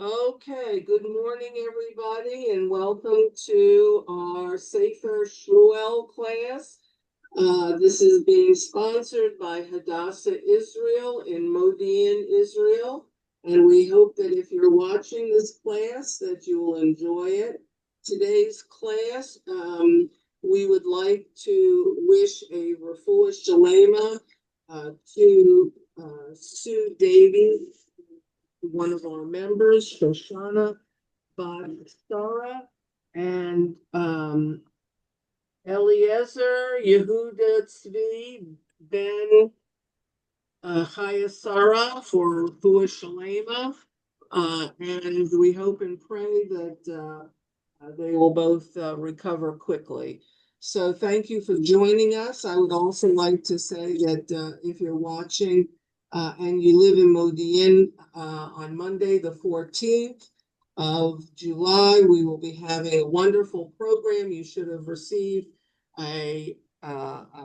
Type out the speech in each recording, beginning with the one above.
Okay, good morning, everybody, and welcome to our Sefer Shmuel class. This is being sponsored by Hadassah Israel in Modi'in, Israel, and we hope that if you're watching this class, that you will enjoy it. Today's class, we would like to wish a refuah shalema to Sue Davies, one of our members, Shoshana Sarah, and Eliezer Yehuda Tzvi Ben Chaya Sarah for Fua Shalema. And we hope and pray that they will both recover quickly. So thank you for joining us. I would also like to say that if you're watching and you live in Modi'in, on Monday, the 14th of July, we will be having a wonderful program. You should have received a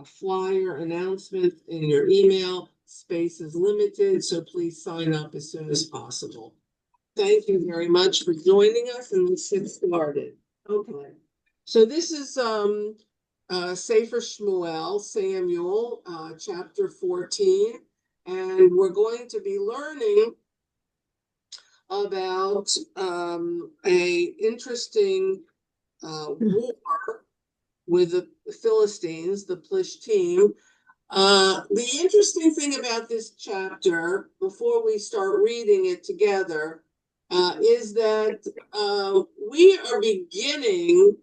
flyer announcement in your email. Space is limited, so please sign up as soon as possible. Thank you very much for joining us, and let's get started. Okay. So this is Sefer Shmuel, Samuel, chapter 14, and we're going to be learning about a interesting war with the Philistines, the Plishtim. The interesting thing about this chapter, before we start reading it together, is that we are beginning,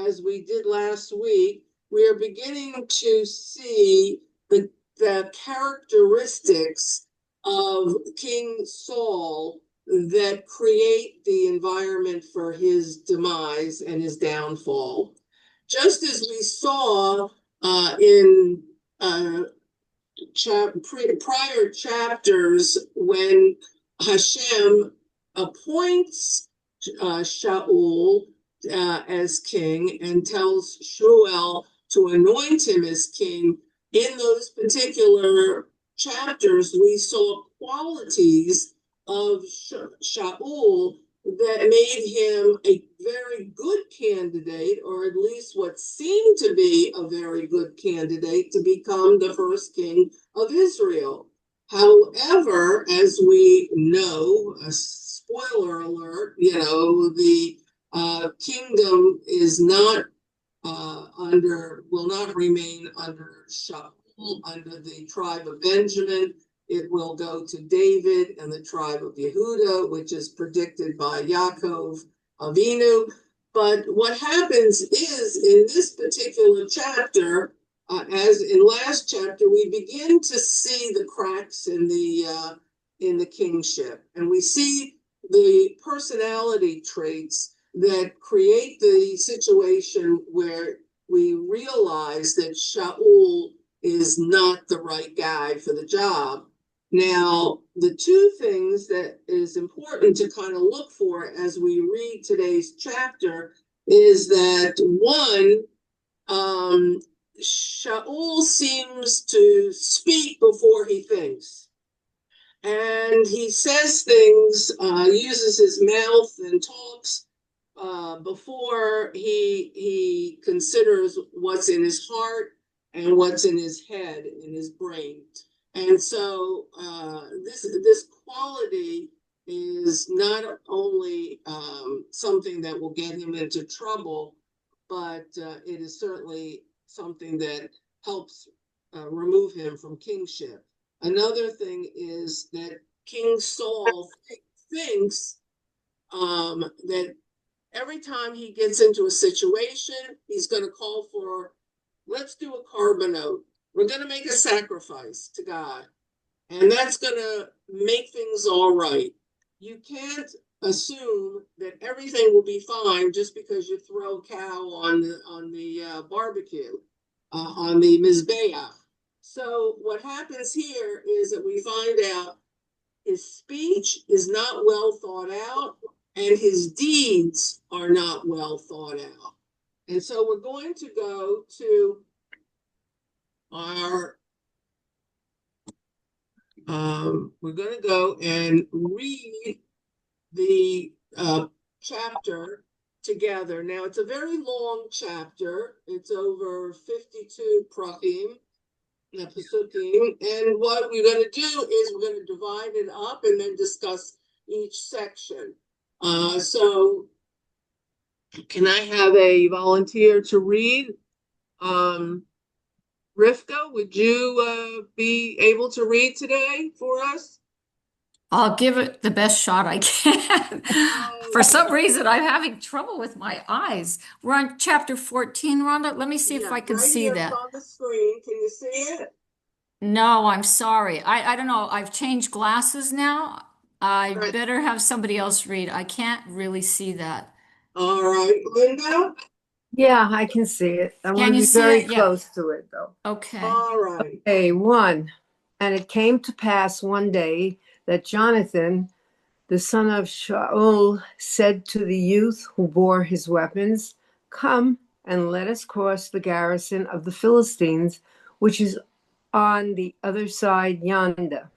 as we did last week, we are beginning to see the characteristics of King Saul that create the environment for his demise and his downfall. Just as we saw in prior chapters when Hashem appoints Shaul as king and tells Shmuel to anoint him as king, in those particular chapters, we saw qualities of Shaul that made him a very good candidate, or at least what seemed to be a very good candidate to become the first king of Israel. However, as we know, a spoiler alert, the kingdom is not will not remain under Shaul, under the tribe of Benjamin. It will go to David and the tribe of Yehuda, which is predicted by Yaakov Avinu. But what happens is, in this particular chapter, as in last chapter, we begin to see the cracks in the kingship, and we see the personality traits that create the situation where we realize that Shaul is not the right guy for the job. Now, the two things that is important to kind of look for as we read today's chapter is that one, Shaul seems to speak before he thinks. And he says things, uses his mouth and talks before he considers what's in his heart and what's in his head, in his brain. And so this quality is not only something that will get him into trouble, but it is certainly something that helps remove him from kingship. Another thing is that King Saul thinks that every time he gets into a situation, he's going to call for, let's do a carbonate. We're going to make a sacrifice to God, and that's going to make things all right. You can't assume that everything will be fine just because you throw cow on the barbecue, on the mizbeach. So what happens here is that we find out his speech is not well thought out, and his deeds are not well thought out. And so we're going to go to our we're going to go and read the chapter together. Now, it's a very long chapter. It's over 52 prachim, pasukim. And what we're going to do is we're going to divide it up and then discuss each section. So can I have a volunteer to read? Rivka, would you be able to read today for us? I'll give it the best shot I can. For some reason, I'm having trouble with my eyes. We're on chapter 14, Rhonda. Let me see if Yeah, I can right see here, it's that. on the screen. Can you see it? No, I'm sorry. I don't know. I've changed glasses now. I Right. better have somebody else read. I can't really see that. All right, Linda? Yeah, I can see it. I want Can to you be see very it? Yeah. close to it, though. Okay. All right. Okay, 1. And it came to pass one day that Jonathan, the son of Shaul, said to the youth who bore his weapons, "Come and let us cross the garrison of the Philistines, which is on the other side yonder."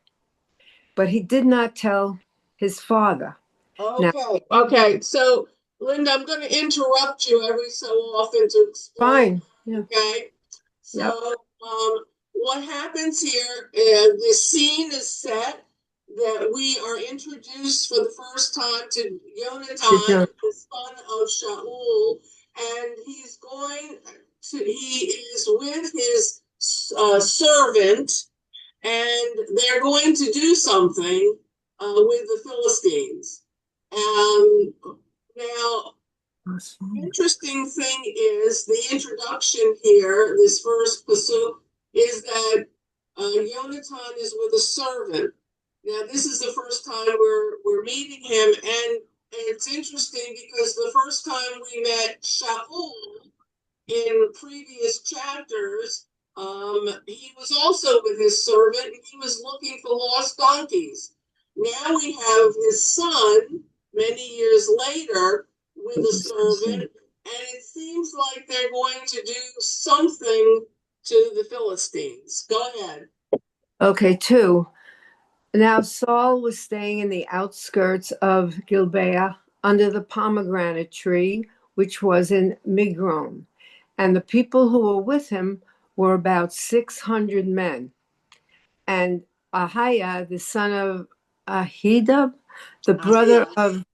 But he did not tell his father. Now, Okay. So, Linda, I'm going to interrupt you every so often to explain. fine. Yeah. Okay. Yep. So, what happens here? The scene is set that we are introduced for the first time to To Yonatan, John. the son of Shaul, and he is with his servant, and they're going to do something with the Philistines. Now, interesting thing is the introduction here, this first pasuk, is that Yonatan is with a servant. Now, this is the first time we're meeting him, and it's interesting because the first time we met Shaul in previous chapters, he was also with his servant, and he was looking for lost donkeys. Now we have his son many years later with a servant, and it seems like they're going to do something to the Philistines. Go ahead. Okay, 2. Now Saul was staying in the outskirts of Gibeah under the pomegranate tree, which was in Migron, and the people who were with him were about 600 men. And Ahiah, the son of Ahidub, the brother Yes. of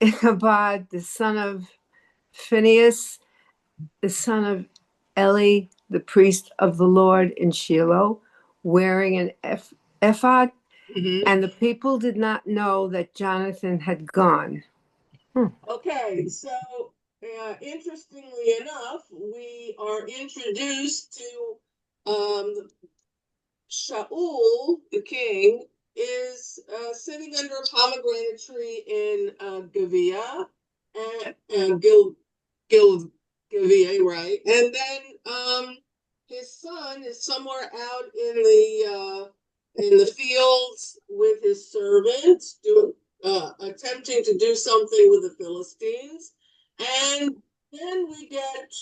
Ichabod, the son of Phinehas, the son of Eli, the priest of the Lord in Shiloh, wearing an ephod, and the people did not know that Jonathan had gone. Okay, so interestingly enough, we are introduced to Shaul, the king, is sitting under a pomegranate tree in Gibeah, and Gibeah, right? And then his son is somewhere out in the fields with his servants, attempting to do something with the Philistines. And then we get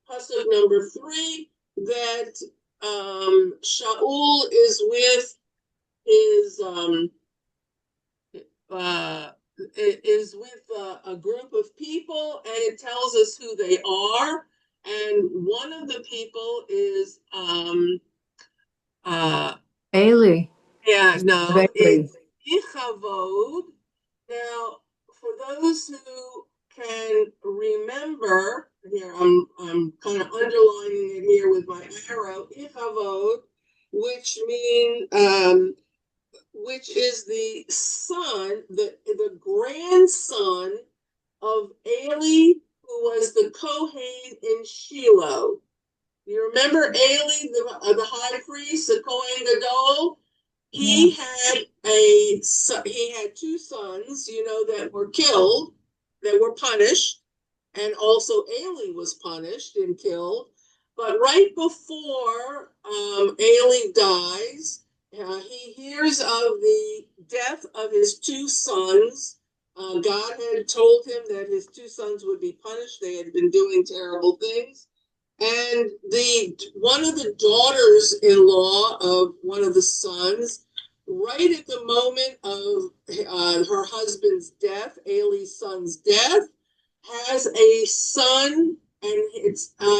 pasuk number 3 that Shaul is with his uh, a group of people, and it tells us who they are. And one of the people is uh, Eli. Bailey. it's Ichavod. Now, for those who can remember, here I'm kind of underlining it here with my arrow, Ichavod, which is the son, the grandson of Eli, who was the Kohen in Shiloh. You remember Eli, the high priest, the Kohen Gadol? He had two sons, that were killed, that were punished, and also Eli was punished and killed. But right before Eli dies, he hears of the death of his two sons. God had told him that his two sons would be punished. They had been doing terrible things. And one of the daughters-in-law of one of the sons right at the moment of her husband's death, Eli's son's death, has a son, and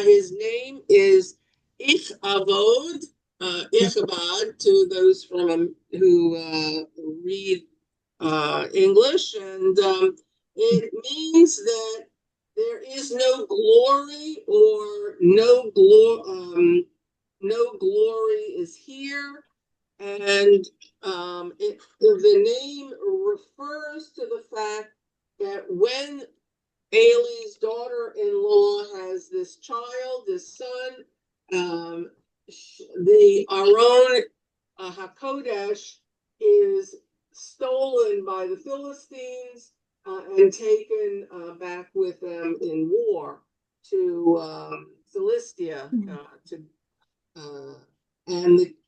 his name is Ichabod, Ichabod, to those from who read English, and it means that there is no glory or no glory is here, and the name refers to the fact that when Ailey's daughter-in-law has this child, this son, the Aron HaKodesh is stolen by the Philistines and taken back with them in war to Philistia.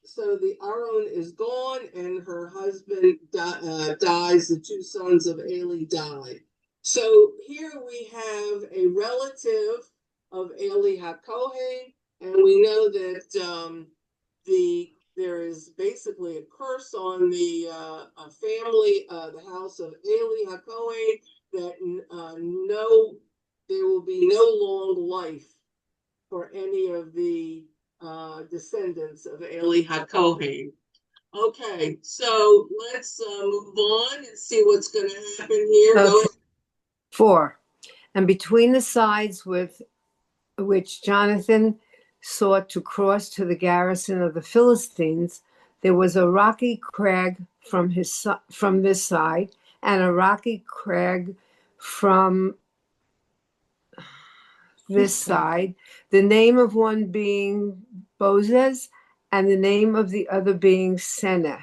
So the Aron is gone, and her husband dies. The two sons of Eli die. So here we have a relative of Eli HaKohen, and we know that there is basically a curse on the family, the house of Eli HaKohen, that there will be no long life for any of the descendants of Eli HaKohen. Okay, so let's move on and see what's going to happen here. Okay. 4. And between the sides with which Jonathan sought to cross to the garrison of the Philistines, there was a rocky crag from this side, and a rocky crag from this side, the name of one being Bozez, and the name of the other being Seneh.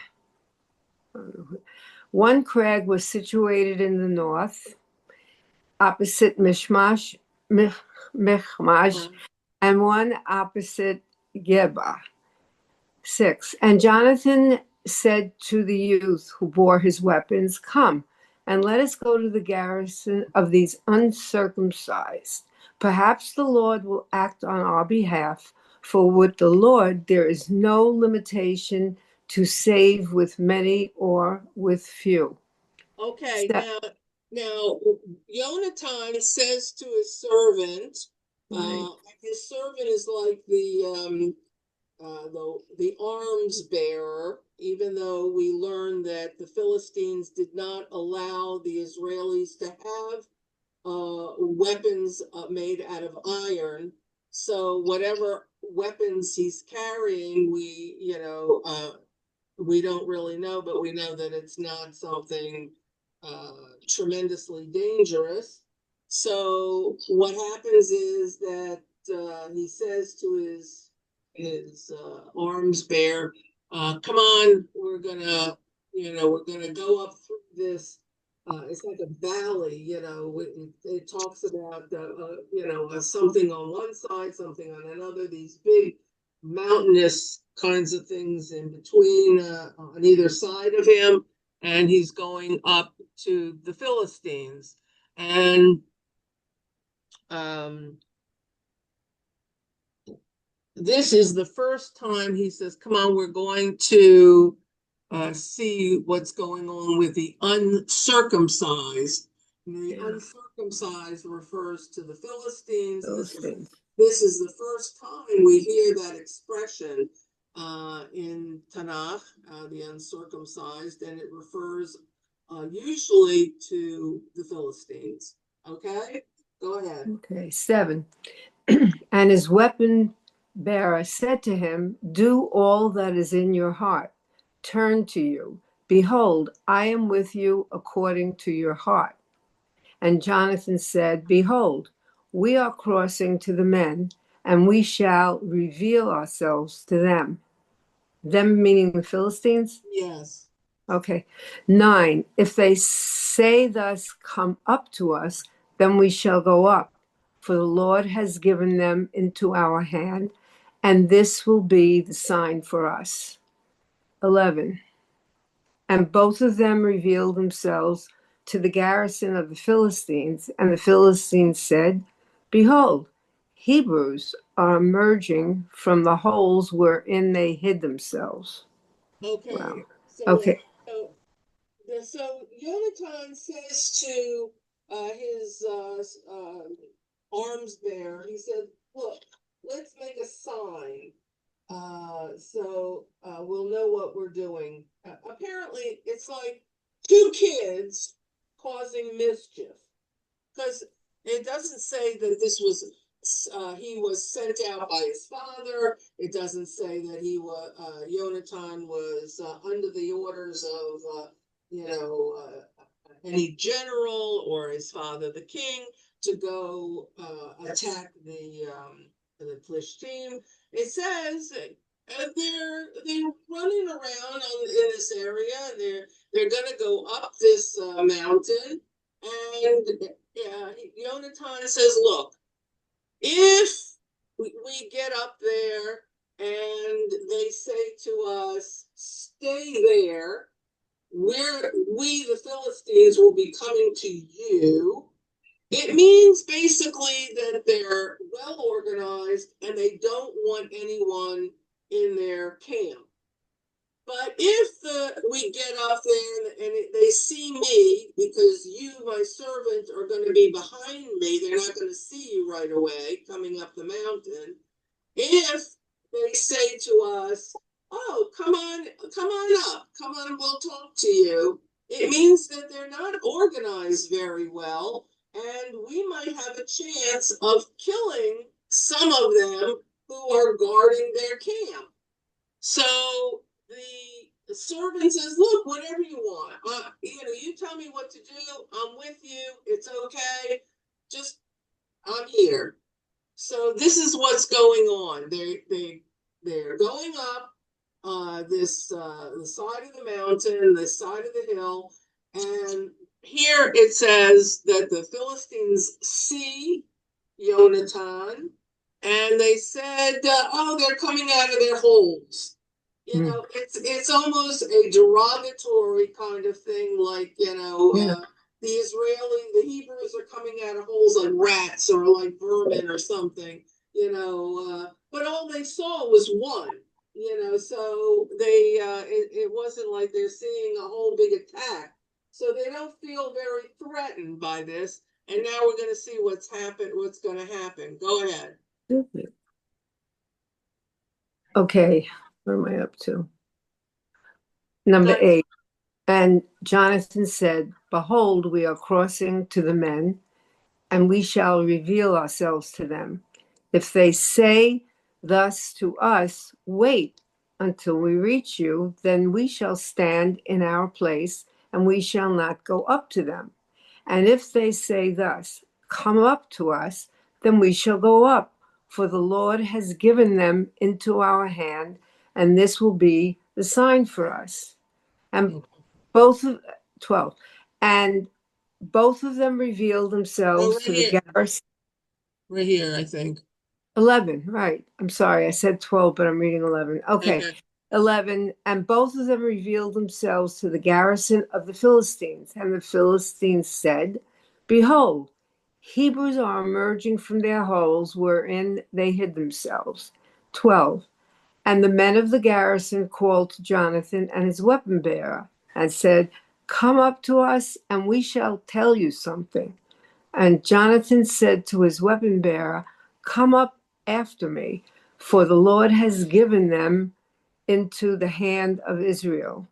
One crag was situated in the north, opposite Michmash, and one opposite Geba. 6. And Jonathan said to the youth who bore his weapons, "Come, and let us go to the garrison of these uncircumcised. Perhaps the Lord will act on our behalf, for with the Lord there is no limitation to save with many or with few." Okay, now Yonatan says to his servant, his servant is like the arms bearer, even though we learned that the Philistines did not allow the Israelis to have weapons made out of iron. So whatever weapons he's carrying, we don't really know, but we know that it's not something tremendously dangerous. So what happens is that he says to his arms bearer, "Come on, we're gonna go up through this. It's like a valley, it talks about something on one side, something on another. These big mountainous kinds of things in between on either side of him, and he's going up to the Philistines, and this is the first time he says, "Come on, we're going to see what's going on with the uncircumcised." And the uncircumcised refers to the Philistines. This is the first time we hear that expression in Tanakh, the uncircumcised, and it refers usually to the Philistines. Okay, go ahead. Okay, 7. And his weapon bearer said to him, "Do all that is in your heart. Turn to you. Behold, I am with you according to your heart." And Jonathan said, "Behold, we are crossing to the men, and we shall reveal ourselves to them." Them meaning the Philistines? Yes. Okay. 9. If they say thus, "Come up to us," then we shall go up, for the Lord has given them into our hand, and this will be the sign for us. 11. And both of them revealed themselves to the garrison of the Philistines, and the Philistines said, "Behold, Hebrews are emerging from the holes wherein they hid themselves." Okay. Wow. Okay. So Yonatan says to his arms bearer, he said, "Look, let's make a sign, so we'll know what we're doing." Apparently, it's like two kids causing mischief, because it doesn't say that this was he was sent out by his father. It doesn't say that he was Yonatan was under the orders of you know any general or his father, the king, to go attack the Plishtim. It says they're running around in this area. They're going to go up this mountain, and Yonatan says, "Look, if we get up there and they say to us, 'Stay there, we the Philistines will be coming to you,' it means basically that they're well organized and they don't want anyone in their camp. But if we get up there and they see me, because you, my servant, are going to be behind me, they're not going to see you right away coming up the mountain. If they say to us, 'Oh, come on up, come on, we'll talk to you,' it means that they're not organized very well, and we might have a chance of killing some of them who are guarding their camp." So the servant says, "Look, whatever you want. You tell me what to do. I'm with you. It's okay. Just I'm here." So this is what's going on. They're going up this the side of the mountain, the side of the hill, and here it says that the Philistines see Yonatan, and they said, "Oh, they're coming out of their holes." It's almost a derogatory kind of thing, like Yeah. the Hebrews are coming out of holes like rats or like vermin or something, but all they saw was one, so it wasn't like they're seeing a whole big attack. So they don't feel very threatened by this. And now we're going to see what's going to happen. Go ahead. Okay. What am I up to? Number 8. And Jonathan said, "Behold, we are crossing to the men, and we shall reveal ourselves to them. If they say thus to us, 'Wait until we reach you,' then we shall stand in our place, and we shall not go up to them. And if they say thus, 'Come up to us,' then we shall go up, for the Lord has given them into our hand, and this will be the sign for us." And both of 12, and both of them revealed themselves to the garrison. Right here, I think. 11, right. I'm sorry, I said 12, but I'm reading 11. Okay. 11, and both of them revealed themselves to the garrison of the Philistines. And the Philistines said, "Behold, Hebrews are emerging from their holes wherein they hid themselves." 12, and the men of the garrison called to Jonathan and his weapon bearer and said, "Come up to us, and we shall tell you something." And Jonathan said to his weapon bearer, "Come up after me, for the Lord has given them into the hand of Israel."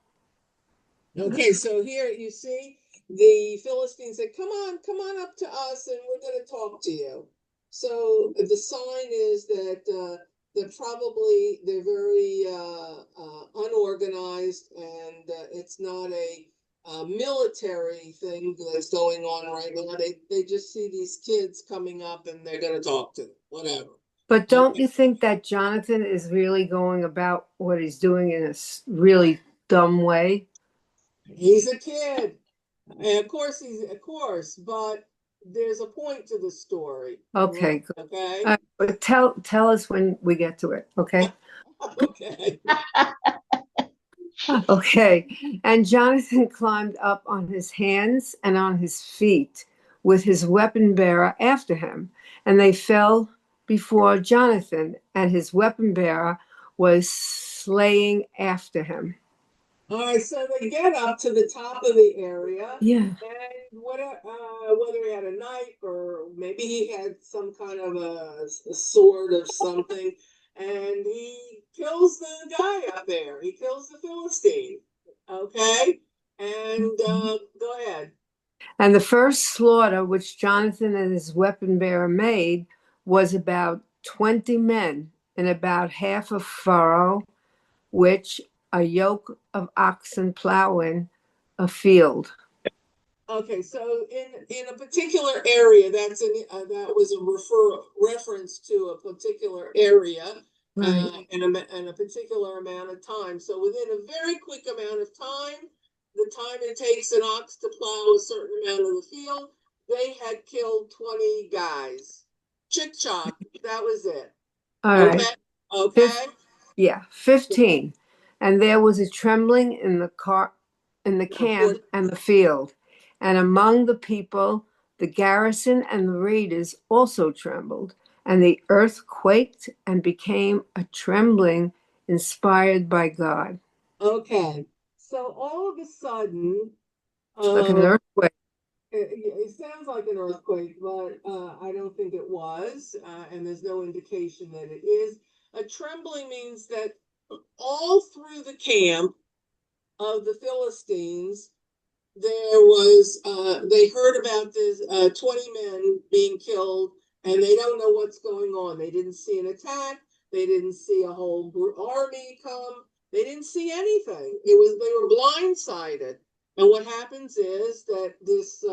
Okay, so here you see the Philistines said, come on up to us, and we're going to talk to you." So the sign is that they're very unorganized, and it's not a military thing that's going on right now. They just see these kids coming up, and they're going to talk to them, whatever. But don't you think that Jonathan is really going about what he's doing in a really dumb way? He's a kid. And of course, but there's a point to the story. Okay, good. Okay. But tell us when we get to it, okay? Okay. Okay. And Jonathan climbed up on his hands and on his feet with his weapon bearer after him. And they fell before Jonathan, and his weapon bearer was slaying after him. All right, so they get up to the top of the area, Yeah. and whether he had a knife or maybe he had some kind of a sword of something, and he kills the guy up there. He kills the Philistine. Okay, and go ahead. And the first slaughter which Jonathan and his weapon bearer made was about 20 men in about half a furrow, which a yoke of oxen plowing a field. Okay, so in a particular area, that was a reference to a particular area Right. in a particular amount of time. So within a very quick amount of time, the time it takes an ox to plow a certain amount of the field, they had killed 20 guys. Chick chop, that was it. All Okay, right. okay. Yeah, 15. And there was a trembling in the Now, for, camp and the field. And among the people, the garrison and the raiders also trembled. And the earth quaked and became a trembling inspired by God. okay, so all of a sudden, Like an um, earthquake. it sounds like an earthquake, but I don't think it was, and there's no indication that it is. A trembling means that all through the camp of the Philistines, they heard about this 20 men being killed, and they don't know what's going on. They didn't see an attack, they didn't see a whole army come, they didn't see anything. They were blindsided. And what happens is that this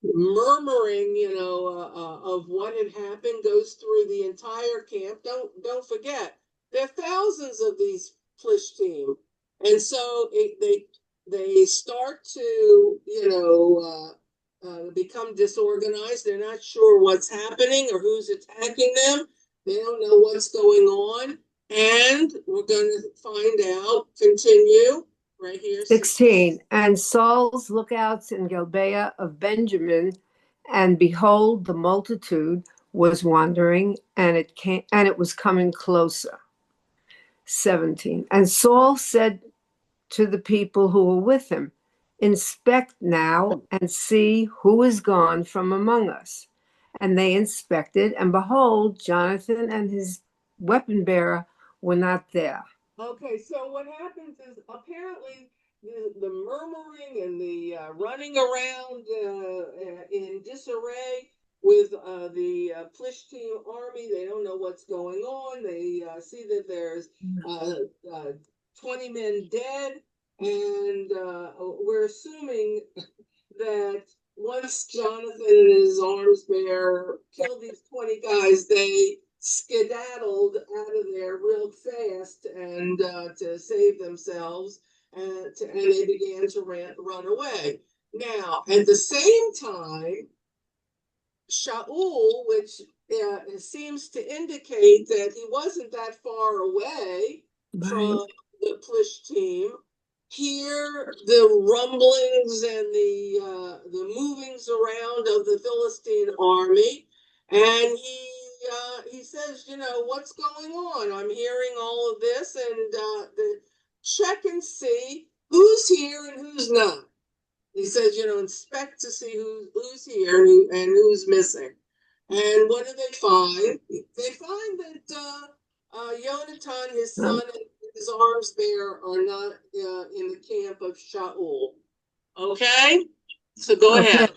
murmuring, of what had happened goes through the entire camp. Don't forget, there are thousands of these Plishtim, and so they start to, become disorganized. They're not sure what's happening or who's attacking them. They don't know what's going on. And we're going to find out, continue right here. 16. And Saul's lookouts in Gibeah of Benjamin, and behold, the multitude was wandering, and it was coming closer. 17. And Saul said to the people who were with him, inspect now and see who is gone from among us. And they inspected, and behold, Jonathan and his weapon bearer were not there. Okay, so what happens is apparently the murmuring and the running around in disarray with the Plishtim army. They don't know what's going on. They see that there's uh, uh, 20 men dead, and we're assuming that once Jonathan and his arms bearer killed these 20 guys, they skedaddled out of there real fast and to save themselves, and they began to run away. Now, at the same time, Shaul, which seems to indicate that he wasn't that far away Right. from the Plishtim, hear the rumblings and the movings around of the Philistine army, and he says, what's going on? I'm hearing all of this, and check and see who's here and who's not. He says, inspect to see who's here and who's missing. And what do they find? They find that Yonatan, his son, and his arms bearer are not in the camp of Shaul. Okay? So go Okay. ahead.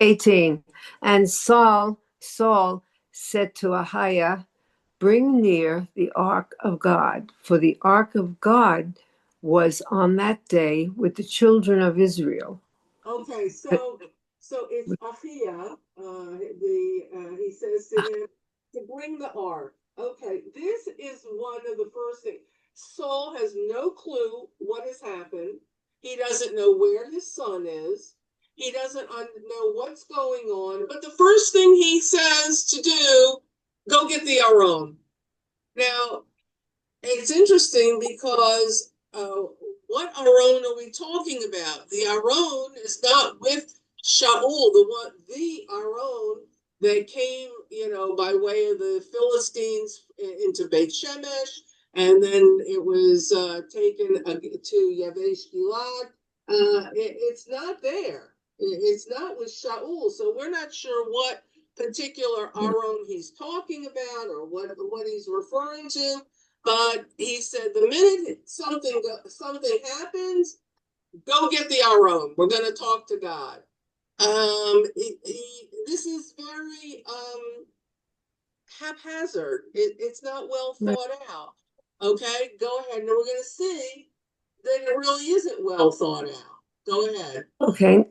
18. And Saul said to Ahiah, bring near the ark of God, for the ark of God was on that day with the children of Israel. Okay, so it's Ahia. He says to him to bring the ark. Okay, this is one of the first things. Saul has no clue what has happened. He doesn't know where his son is. He doesn't know what's going on. But the first thing he says to do, go get the Aron. Now, it's interesting because what Aron are we talking about? The Aron is not with Shaul, the Aron that came, by way of the Philistines into Beit Shemesh and then it was taken to Yavesh Gilad. It's not there. It's not with Shaul, so we're not sure what particular Aron he's talking about or what he's referring to. But he said the minute something happens, go get the Aron. We're going to talk to God. This is very haphazard. It's not well thought out. Okay, go ahead. Now we're going to see that it really isn't well thought out. Go ahead. Okay,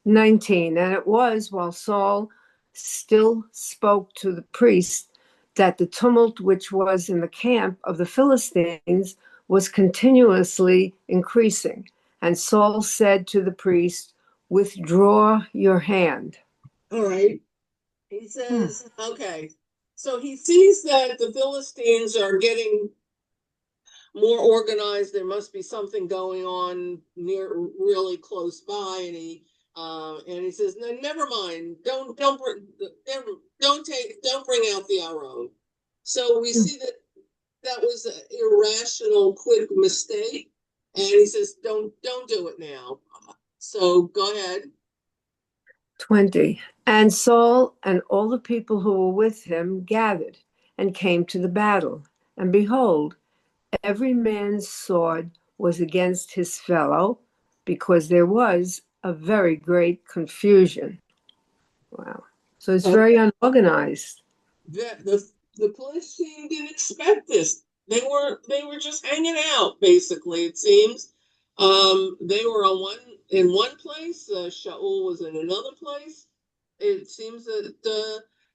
19. And it was while Saul still spoke to the priest that the tumult which was in the camp of the Philistines was continuously increasing. And Saul said to the priest, "Withdraw your hand." All right. He says, okay. So he sees that the Philistines are getting more organized. There must be something going on really close by, and he says, "No, never mind. Don't bring out the Aron." So we see that was an irrational, quick mistake, and he says, "Don't do it now." So go ahead. 20. And Saul and all the people who were with him gathered and came to the battle. And behold, every man's sword was against his fellow, because there was a very great confusion. Wow. So it's very unorganized. The police team didn't expect this. They were just hanging out, basically, it seems. They were in one place. Shaul was in another place. It seems that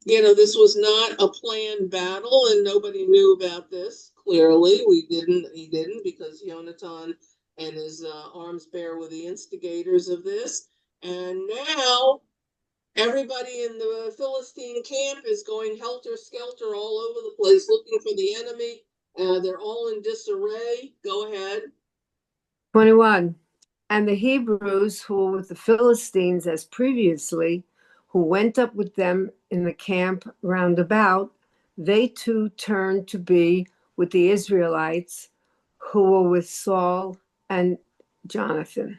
this was not a planned battle, and nobody knew about this. Clearly, he didn't, because Yonatan and his arms bearer were the instigators of this. And now everybody in the Philistine camp is going helter-skelter all over the place looking for the enemy. They're all in disarray. Go ahead. 21. And the Hebrews who were with the Philistines as previously, who went up with them in the camp round about, they too turned to be with the Israelites who were with Saul and Jonathan.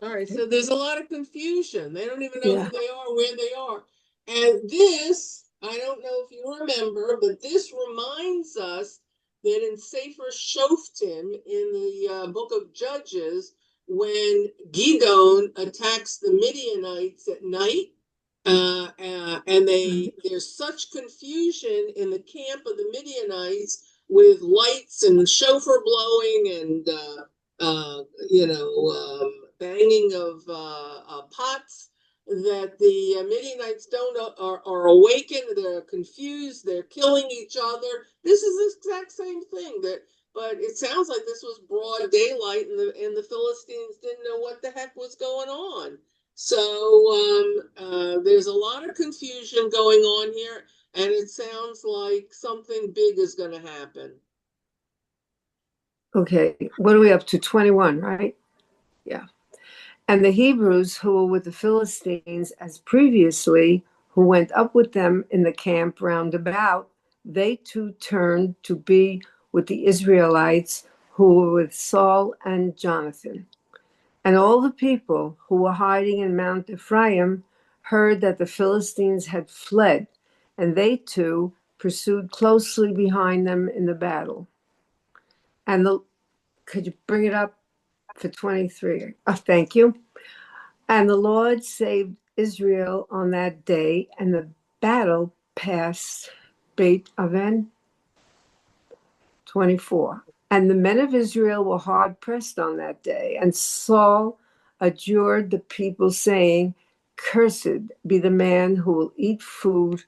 All right, so there's a lot of confusion. They don't even know who they are, where they are. And this, I don't know if you remember, but this reminds us that in Sefer Shoftim, in the book of Judges, when Gidon attacks the Midianites at night, and there's such confusion in the camp of the Midianites with lights and shofar blowing and banging of pots, that the Midianites are awakened. They're confused. They're killing each other. This is the exact same thing. But it sounds like this was broad daylight, and the Philistines didn't know what the heck was going on. So there's a lot of confusion going on here, and it sounds like something big is going to happen. Okay, what are we up to? 21, right? Yeah. And the Hebrews who were with the Philistines as previously, who went up with them in the camp round about, they too turned to be with the Israelites who were with Saul and Jonathan. And all the people who were hiding in Mount Ephraim heard that the Philistines had fled, and they too pursued closely behind them in the battle. And could you bring it up for 23? Oh, thank you. And the Lord saved Israel on that day, and the battle passed Beit Aven. 24. And the men of Israel were hard pressed on that day, and Saul adjured the people, saying, "Cursed be the man who will eat food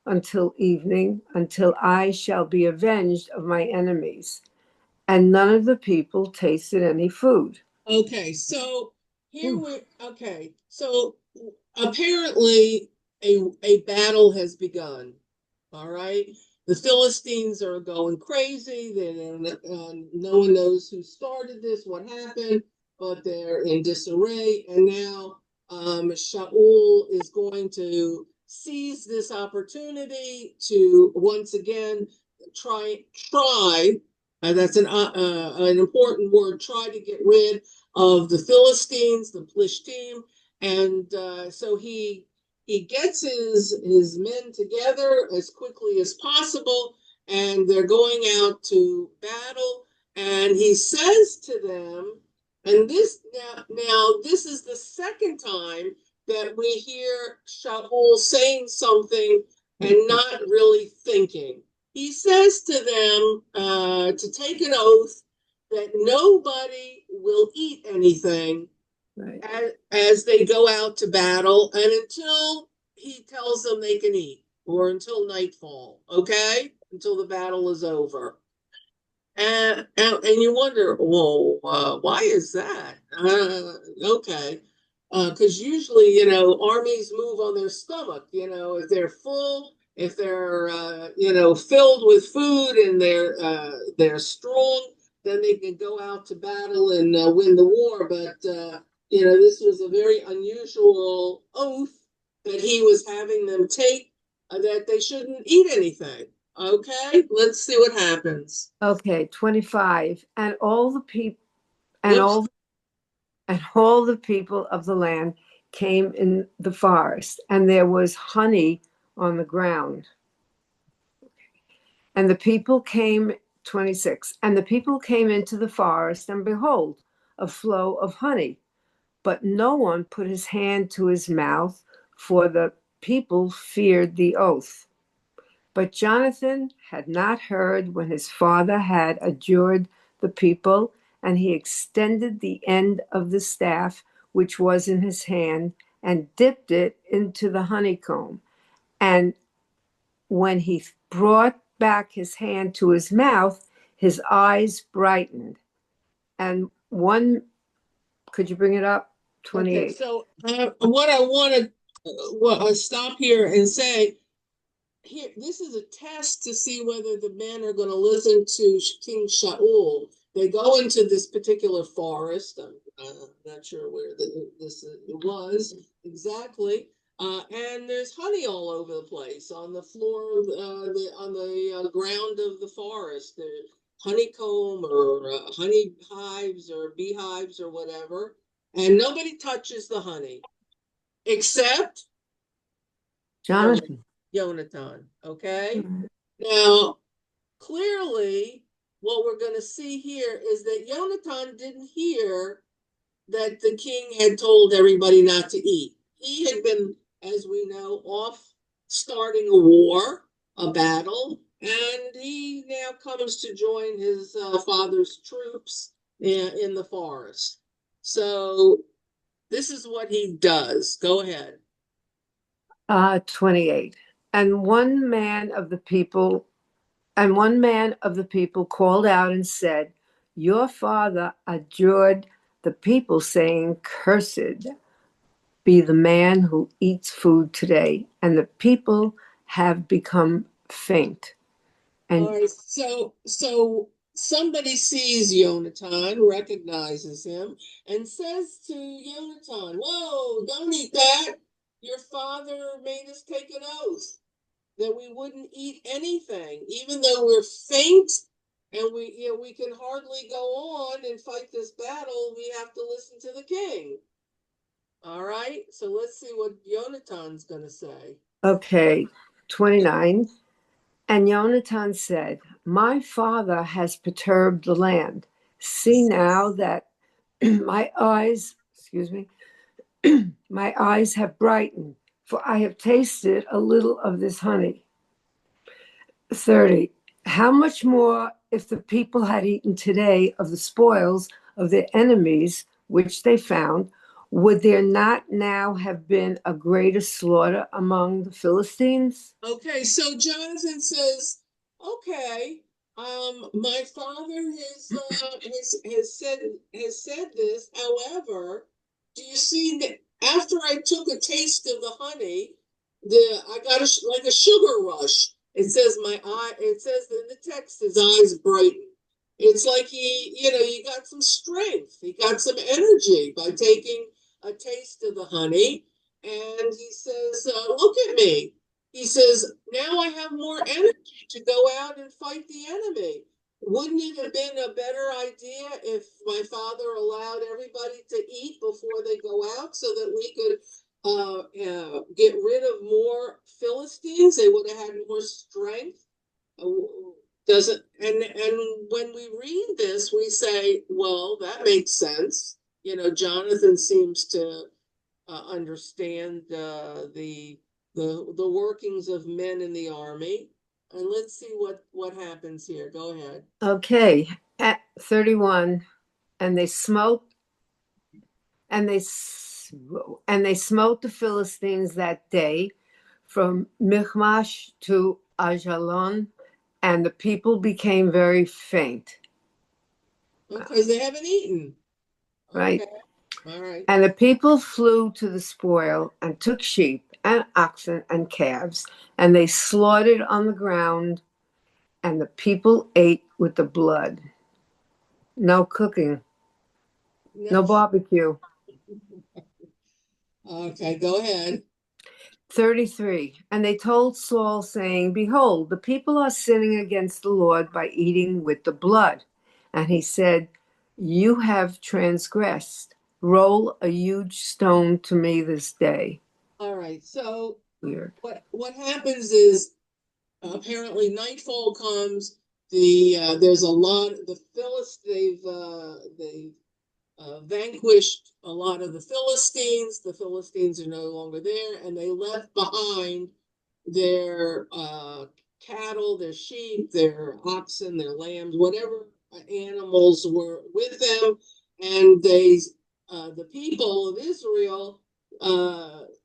until evening, until I shall be avenged of my enemies." And none of the people tasted any food. Okay, so so apparently a battle has begun. All right, the Philistines are going crazy. No one knows who started this, what happened, but they're in disarray. And now Shaul is going to seize this opportunity to once again try. That's an important word. Try to get rid of the Philistines, the Plishtim, and so he gets his men together as quickly as possible, and they're going out to battle. And he says to them, and this now this is the second time that we hear Shaul saying something and not really thinking. He says to them to take an oath that nobody will eat anything Right. as they go out to battle and until he tells them they can eat, or until nightfall, okay? Until the battle is over. And you wonder, well, why is that? Okay. Because usually, armies move on their stomach. If they're full, if they're, filled with food and they're strong, then they can go out to battle and win the war. But this was a very unusual oath that he was having them take, that they shouldn't eat anything. Okay, let's see what happens. Okay, 25. And all the people and Whoops. all the people of the land came in the forest, and there was honey on the ground. And the people came, 26. And the people came into the forest, and behold, a flow of honey. But no one put his hand to his mouth, for the people feared the oath. But Jonathan had not heard when his father had adjured the people, and he extended the end of the staff which was in his hand and dipped it into the honeycomb. And when he brought back his hand to his mouth, his eyes brightened. And could you bring it up? 28. Okay, so what I want to stop here and say, here, this is a test to see whether the men are going to listen to King Shaul. They go into this particular forest. I'm not sure where this was exactly. And there's honey all over the place on the floor, on the ground of the forest. There's honeycomb or honey hives or beehives or whatever. And nobody touches the honey except Jonathan. Yonatan. Okay. Now, clearly, what we're going to see here is that Yonatan didn't hear that the king had told everybody not to eat. He had been, as we know, off starting a war, a battle, and he now comes to join his father's troops in the forest. So this is what he does. Go ahead. 28. And one man of the people called out and said, your father adjured the people, saying, cursed be the man who eats food today. And the people have become faint. And all right, so somebody sees Yonatan, recognizes him, and says to Yonatan, "Whoa, don't eat that. Your father made us take an oath that we wouldn't eat anything, even though we're faint and we can hardly go on and fight this battle. We have to listen to the king." All right, so let's see what Yonatan's going to say. okay, 29. And Yonatan said, my father has perturbed the land. See now that my eyes have brightened, for I have tasted a little of this honey. 30. How much more if the people had eaten today of the spoils of their enemies, which they found, would there not now have been a greater slaughter among the Philistines? Okay, so Jonathan says, okay, my father has said this. However, do you see that after I took a taste of the honey, I got like a sugar rush. It says it says in the text, his eyes brighten. It's like he got some strength. He got some energy by taking a taste of the honey. And he says, look at me. he says, now I have more energy to go out and fight the enemy. Wouldn't it have been a better idea if my father allowed everybody to eat before they go out so that we could get rid of more Philistines? They would have had more strength. Doesn't and when we read this, we say, well, that makes sense. Jonathan seems to understand the workings of men in the army. And let's see what happens here. Go ahead. Okay, at 31, and they smote and they smote the Philistines that day from Michmash to Ajalon, and the people became very faint. Because they haven't eaten. Right. Okay. All right. And the people flew to the spoil and took sheep and oxen and calves, and they slaughtered on the ground, and the people ate with the blood. No cooking, no barbecue. Okay, go ahead. 33. And they told Saul, saying, behold, the people are sinning against the Lord by eating with the blood. And he said, you have transgressed. Roll a huge stone to me this day. All right. So Weird. what happens is apparently nightfall comes. There's a lot. The Philistines they've vanquished a lot of the Philistines. The Philistines are no longer there, and they left behind their cattle, their sheep, their oxen, their lambs, whatever animals were with them, and the people of Israel,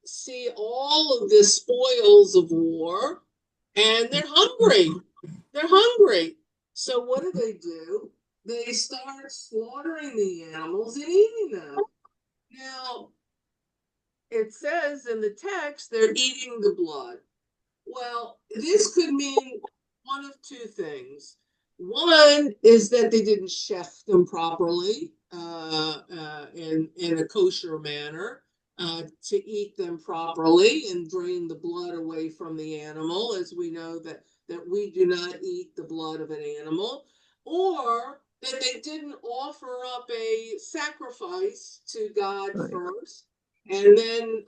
see all of the spoils of war, and they're hungry. They're hungry. So what do? They start slaughtering the animals and eating them. Now, it says in the text they're eating the blood. Well, this could mean one of two things. One is that they didn't chef them properly in a kosher manner to eat them properly and drain the blood away from the animal, as we know that we do not eat the blood of an animal, or that they didn't offer up a sacrifice to God Right. first and then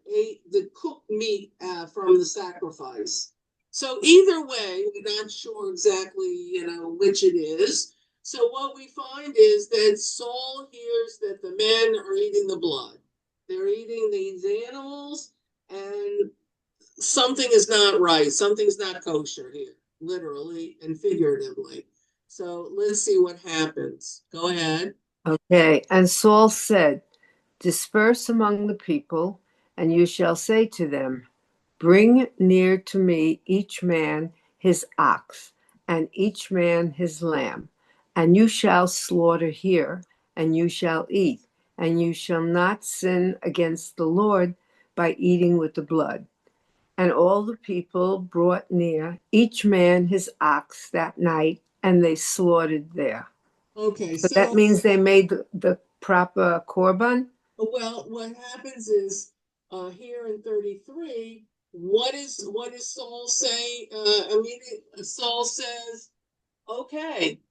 ate the cooked meat from the sacrifice. So either way, we're not sure exactly, which it is. So what we find is that Saul hears that the men are eating the blood. They're eating these animals, and something is not right. Something's not kosher here, literally and figuratively. So let's see what happens. Go ahead. Okay. And Saul said, disperse among the people, and you shall say to them, bring near to me each man his ox, and each man his lamb, and you shall slaughter here, and you shall eat, and you shall not sin against the Lord by eating with the blood. And all the people brought near each man his ox that night, and they slaughtered there. Okay, So that means they made the proper korban. well, what happens is here in 33, what does Saul say? Immediately, Saul says, "Okay,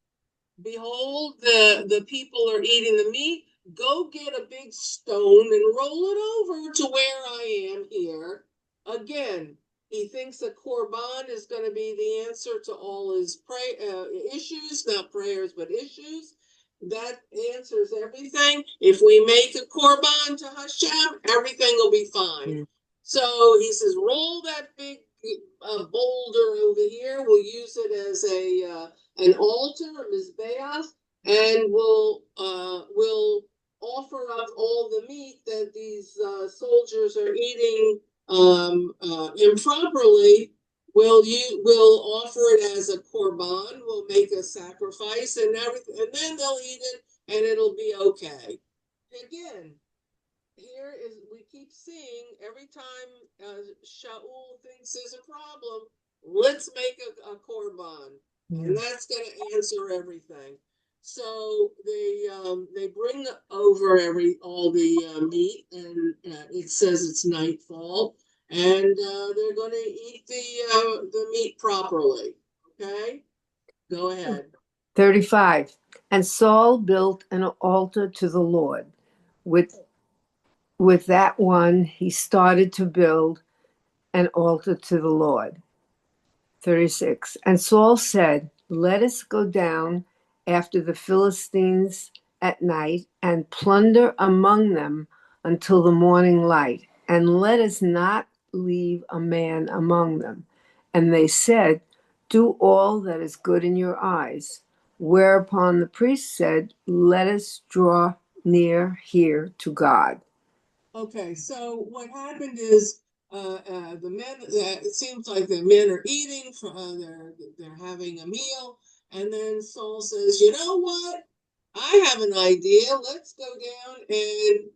behold, the people are eating the meat. Go get a big stone and roll it over to where I am here." Again, he thinks a korban is going to be the answer to all his issues, not prayers, but issues. That answers everything. If we make a korban to Hashem, everything will be fine. Mm. So he says, roll that big boulder over here. We'll use it as an altar, a mizbeach, and we'll offer up all the meat that these soldiers are eating improperly. We'll offer it as a korban. We'll make a sacrifice and everything, and then they'll eat it, and it'll be okay. Again, here is we keep seeing every time Shaul thinks there's a problem, let's make a korban, and that's going to answer everything. So they bring over all the meat, and it says it's nightfall, and they're going to eat the meat properly. Okay, go ahead. 35. And Saul built an altar to the Lord. With that one, he started to build an altar to the Lord. 36. And Saul said, let us go down after the Philistines at night and plunder among them until the morning light, and let us not leave a man among them. And they said, do all that is good in your eyes. Whereupon the priest said, let us draw near here to God. Okay, so what happened is the men. It seems like the men are eating. They're having a meal, and then Saul says, "You know what? I have an idea. Let's go down and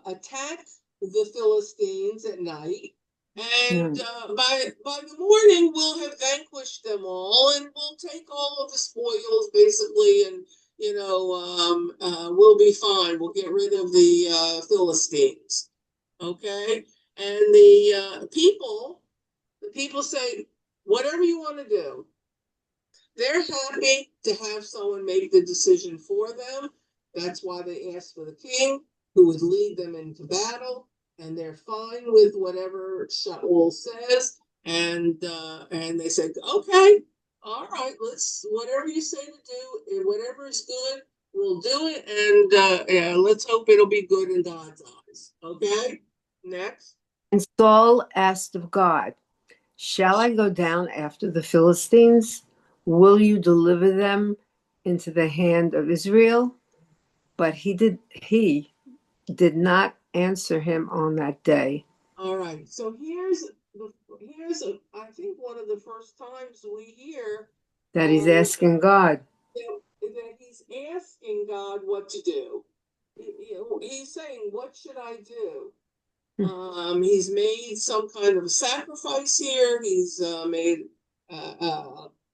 attack the Philistines at night, and by the morning we'll have vanquished them all, and we'll take all of the spoils basically, and we'll be fine. We'll get rid of the Philistines." Okay, and the people say, "Whatever you want to do." They're happy to have someone make the decision for them. That's why they asked for the king who would lead them into battle, and they're fine with whatever Shaul says. And they said, "Okay, all right, let's whatever you say to do, and whatever is good, we'll do it, and yeah, let's hope it'll be good in God's eyes." Okay, next. And Saul asked of God, shall I go down after the Philistines? Will you deliver them into the hand of Israel? But he did not answer him on that day. All right. So I think one of the first times we hear That he's asking God. that he's asking God what to do. He's saying, "What should I do?" He's made some kind of a sacrifice here. He's made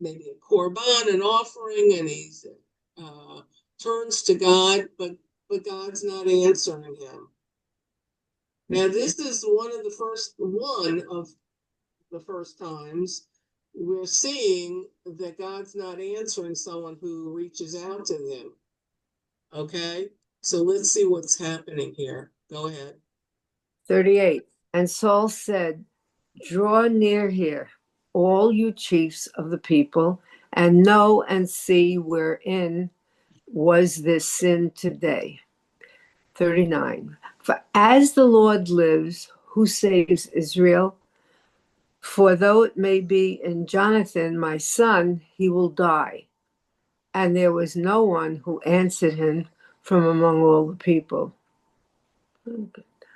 maybe a korban, an offering, and he's turns to God, but God's not answering him. Now, this is one of the first times we're seeing that God's not answering someone who reaches out to him. Okay, so let's see what's happening here. Go ahead. 38. And Saul said, draw near here, all you chiefs of the people, and know and see wherein was this sin today. 39. For as the Lord lives, who saves Israel, for though it may be in Jonathan, my son, he will die. And there was no one who answered him from among all the people.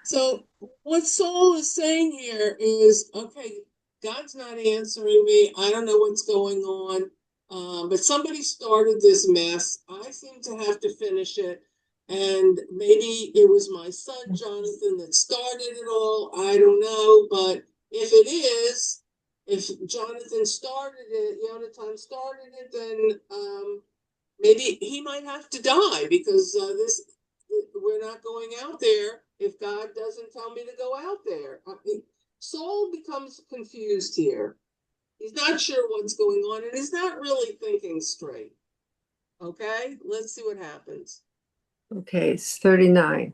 So what Saul is saying here is, okay, God's not answering me. I don't know what's going on, but somebody started this mess. I seem to have to finish it, and maybe it was my son Jonathan that started it all. I don't know, but if Jonathan started it, Jonathan started it, then maybe he might have to die because we're not going out there if God doesn't tell me to go out there. Saul becomes confused here. He's not sure what's going on, and he's not really thinking straight. Okay, let's see what happens. Okay, it's 39.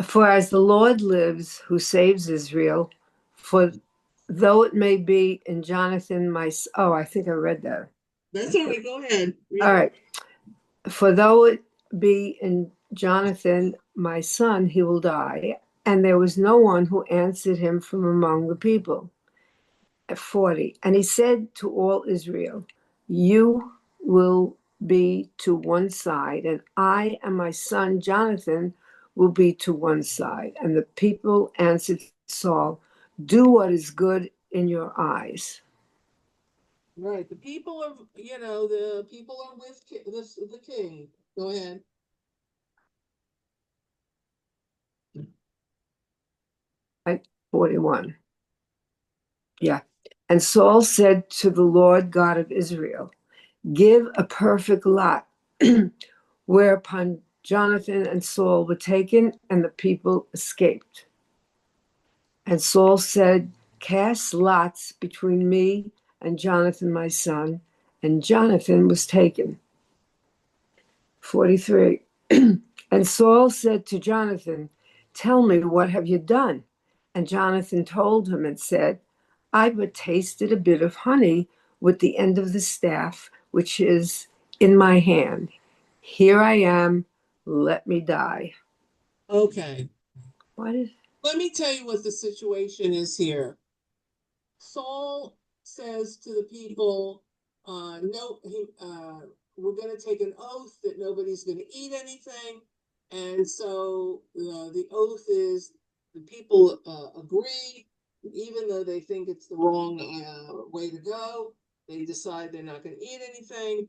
For as the Lord lives, who saves Israel, for though it may be in Jonathan, I think I read that. That's all right. Go ahead. All right. For though it be in Jonathan, my son, he will die. And there was no one who answered him from among the people. At 40. And he said to all Israel, you will be to one side, and I and my son Jonathan will be to one side. And the people answered Saul, do what is good in your eyes. Right. The people are with the king. Go ahead. Right, 41. Yeah. And Saul said to the Lord God of Israel, give a perfect lot. Whereupon Jonathan and Saul were taken, and the people escaped. And Saul said, cast lots between me and Jonathan, my son. And Jonathan was taken. 43. And Saul said to Jonathan, tell me, what have you done? And Jonathan told him and said, I but tasted a bit of honey with the end of the staff, which is in my hand. Here I am, let me die. Okay. What is Let me tell you what the situation is here. Saul says to the people, no, we're going to take an oath that nobody's going to eat anything. And so the oath is the people agree, even though they think it's the wrong way to go, they decide they're not going to eat anything.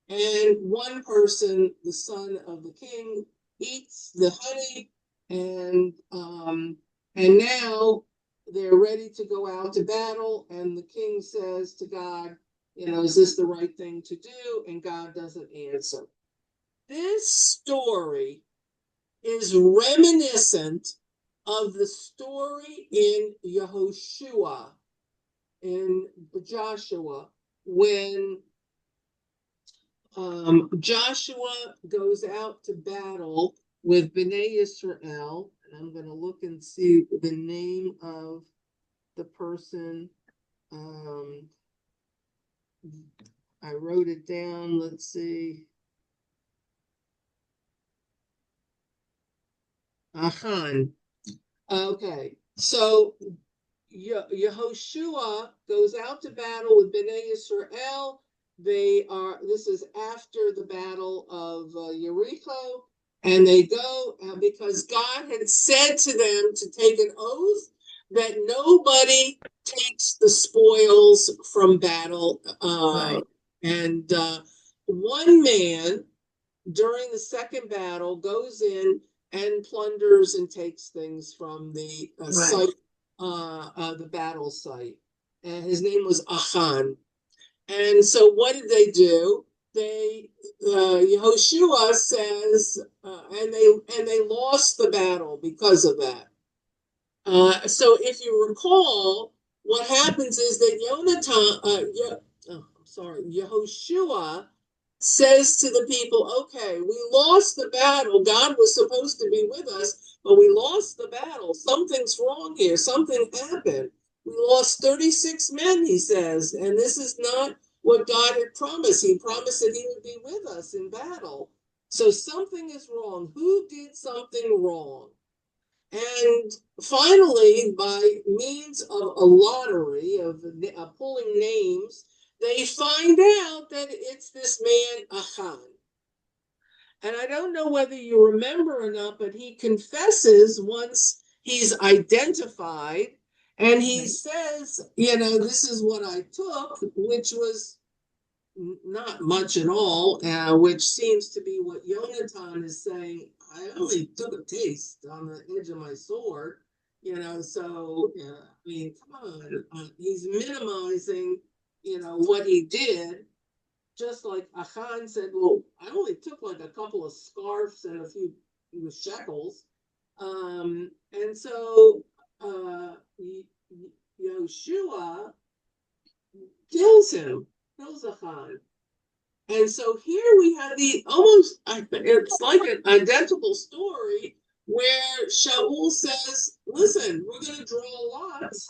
And one person, the son of the king, eats the honey, and now they're ready to go out to battle. And the king says to God, is this the right thing to do? And God doesn't answer. This story is reminiscent of the story in Yehoshua, in Joshua, when Joshua goes out to battle with Bnei Israel, and I'm going to look and see the name of the person. I wrote it down. Let's see. Achan. Okay, so Yehoshua goes out to battle with Bnei Israel. This is after the battle of Jericho, and they go because God had said to them to take an oath that nobody takes the spoils from battle. right? And one man during the second battle goes in and plunders and takes things from the Right. site, the battle site. And his name was Achan. And so what did they do? Yehoshua says, and they lost the battle because of that. So if you recall, what happens is that Yehoshua says to the people, okay, we lost the battle. God was supposed to be with us, but we lost the battle. Something's wrong here. Something happened. We lost 36 men, he says, and this is not what God had promised. He promised that he would be with us in battle. So something is wrong. Who did something wrong? And finally, by means of a lottery, of pulling names, they find out that it's this man, Achan. And I don't know whether you remember or not, but he confesses once he's identified, and he says, this is what I took, which was not much at all, which seems to be what Yonatan is saying. I only took a taste on the edge of my sword, so, I mean, come on. He's minimizing, what he did, just like Achan said, well, I only took like a couple of scarves and a few shekels. And so Yehoshua kills Achan. And so here we have it's like an identical story where Shaul says, listen, we're going to draw lots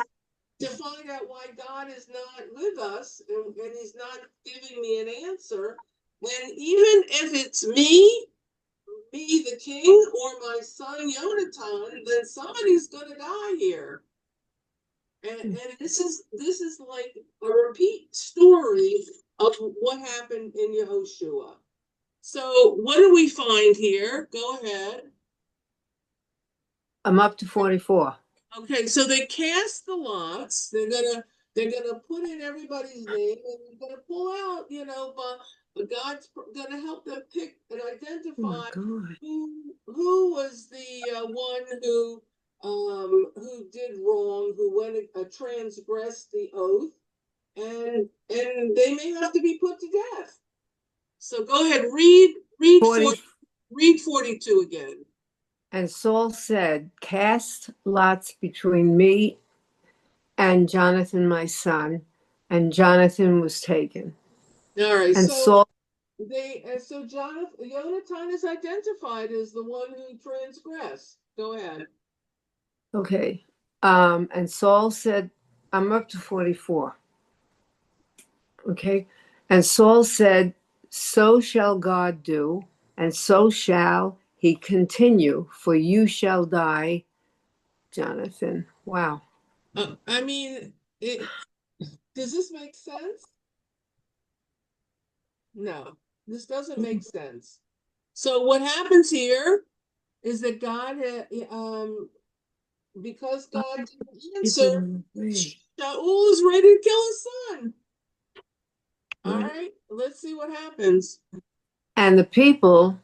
to find out why God is not with us and he's not giving me an answer. And even if it's me, the king, or my son Yonatan, then somebody's going to die here. And this is like a repeat story of what happened in Yehoshua. So what do we find here? Go ahead. I'm up to 44. Okay, so they cast the lots. They're gonna put in everybody's name, and they're gonna pull out, but God's gonna help them pick and identify who was the one who did wrong, who went transgressed the oath, and they may have to be put to death. So go ahead, read 42 again. And Saul said, cast lots between me and Jonathan, my son. And Jonathan was taken. All right, And so Saul, Jonathan is identified as the one who transgressed. Go ahead. okay. And Saul said, I'm up to 44. Okay. And Saul said, so shall God do, and so shall he continue, for you shall die, Jonathan. Wow. I mean, does this make sense? No, this doesn't make sense. So what happens here is that because God didn't answer, Shaul is ready to kill his son. All right, let's see what happens. And the people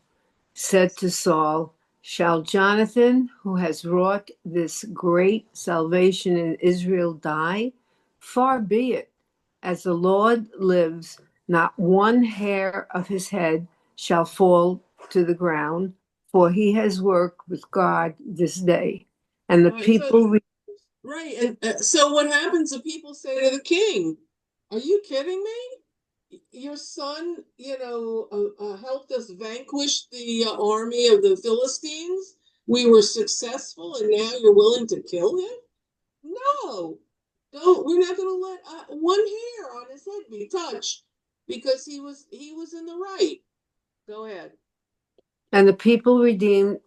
said to Saul, shall Jonathan, who has wrought this great salvation in Israel, die? Far be it. As the Lord lives, not one hair of his head shall fall to the ground, for he has worked with God this day. And the All right, people, right, and so what happens? The people say to the king, "Are you kidding me? Your son, helped us vanquish the army of the Philistines. We were successful, and now you're willing to kill him? No, don't. We're not going to let one hair on his head be touched because he was in the right." Go ahead. and the people redeemed,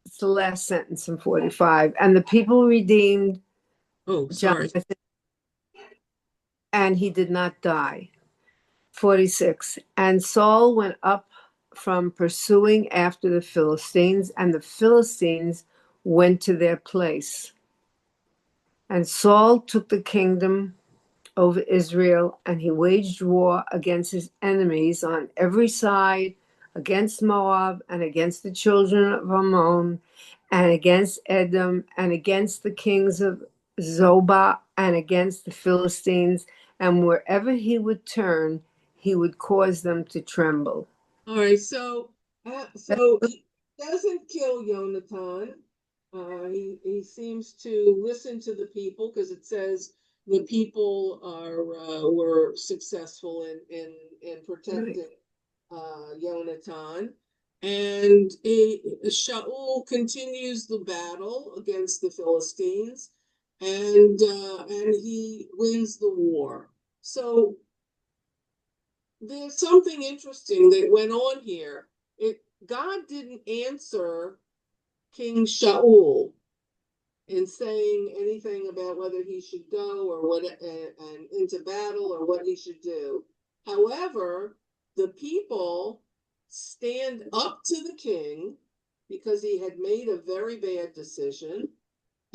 it's the last sentence in 45, and the people redeemed Oh, sorry. Jonathan, and he did not die. 46. And Saul went up from pursuing after the Philistines, and the Philistines went to their place. And Saul took the kingdom over Israel, and he waged war against his enemies on every side, against Moab, and against the children of Ammon, and against Edom, and against the kings of Zobah, and against the Philistines. And wherever he would turn, he would cause them to tremble. All right, so he doesn't kill Jonathan. He seems to listen to the people because it says the people were successful in protecting Jonathan, and Shaul continues the battle against the Philistines, and he wins the war. So there's something interesting that went on here. God didn't answer King Shaul in saying anything about whether he should go or what and into battle or what he should do. However, the people stand up to the king because he had made a very bad decision,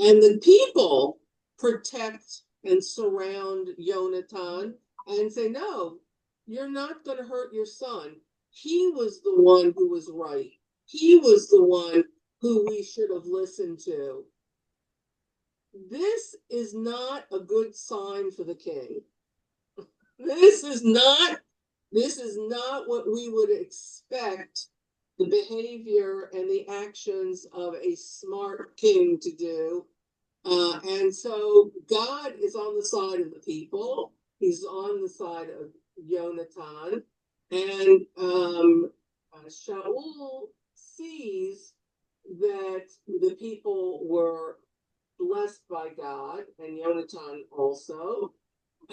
and the people protect and surround Jonathan and say, no, you're not going to hurt your son. He was the one who was right. He was the one who we should have listened to. This is not a good sign for the king. This is not what we would expect the behavior and the actions of a smart king to do. And so God is on the side of the people. He's on the side of Jonathan. And Shaul sees that the people were blessed by God, and Jonathan also.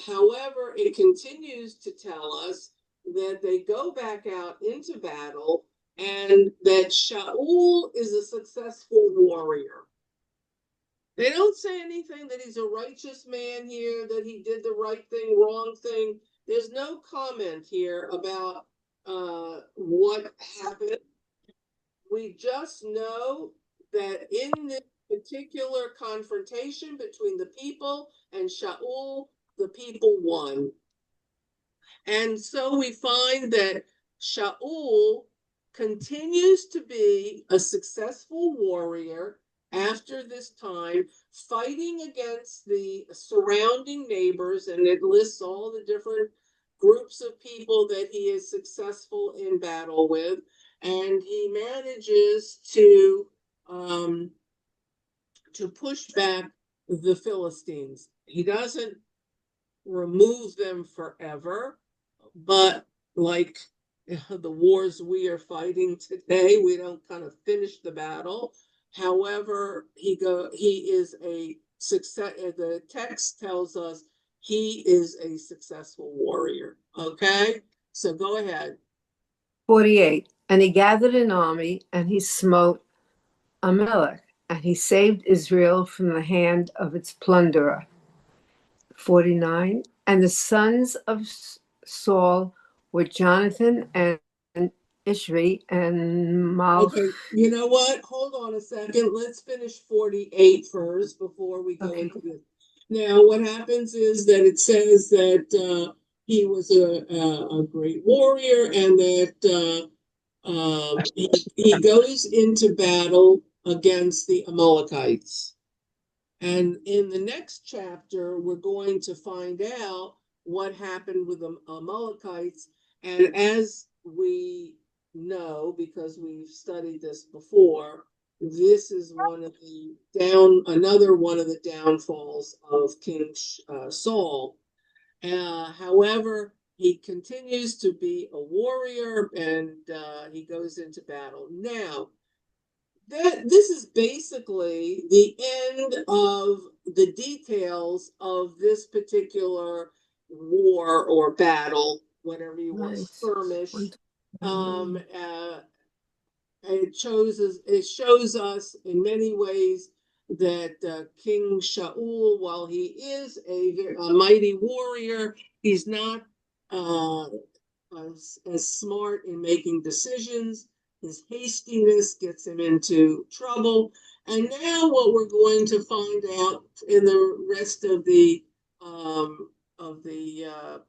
However, it continues to tell us that they go back out into battle and that Shaul is a successful warrior. They don't say anything that he's a righteous man here, that he did the right thing, wrong thing. There's no comment here about what happened. We just know that in this particular confrontation between the people and Shaul, the people won. And so we find that Shaul continues to be a successful warrior after this time, fighting against the surrounding neighbors, and it lists all the different groups of people that he is successful in battle with, and he manages to um, to push back the Philistines. He doesn't remove them forever, but like the wars we are fighting today, we don't kind of finish the battle. However, he is a success. The text tells us he is a successful warrior. Okay, so go ahead. 48. And he gathered an army, and he smote Amalek, and he saved Israel from the hand of its plunderer. 49. And the sons of Saul were Jonathan and Ishvi and Mal. Okay, you know what? Hold on a second. Let's finish 48 first before we go Okay. into this. Now, what happens is that it says that he was a great warrior and that he goes into battle against the Amalekites. And in the next chapter, we're going to find out what happened with the Amalekites. And as we know, because we've studied this before, this is another one of the downfalls of King Saul. However, he continues to be a warrior and he goes into battle. Now, this is basically the end of the details of this particular war or battle, whatever you want, skirmish. It shows us in many ways that King Shaul, while he is a mighty warrior, he's not as smart in making decisions. His hastiness gets him into trouble. And now what we're going to find out in the rest of the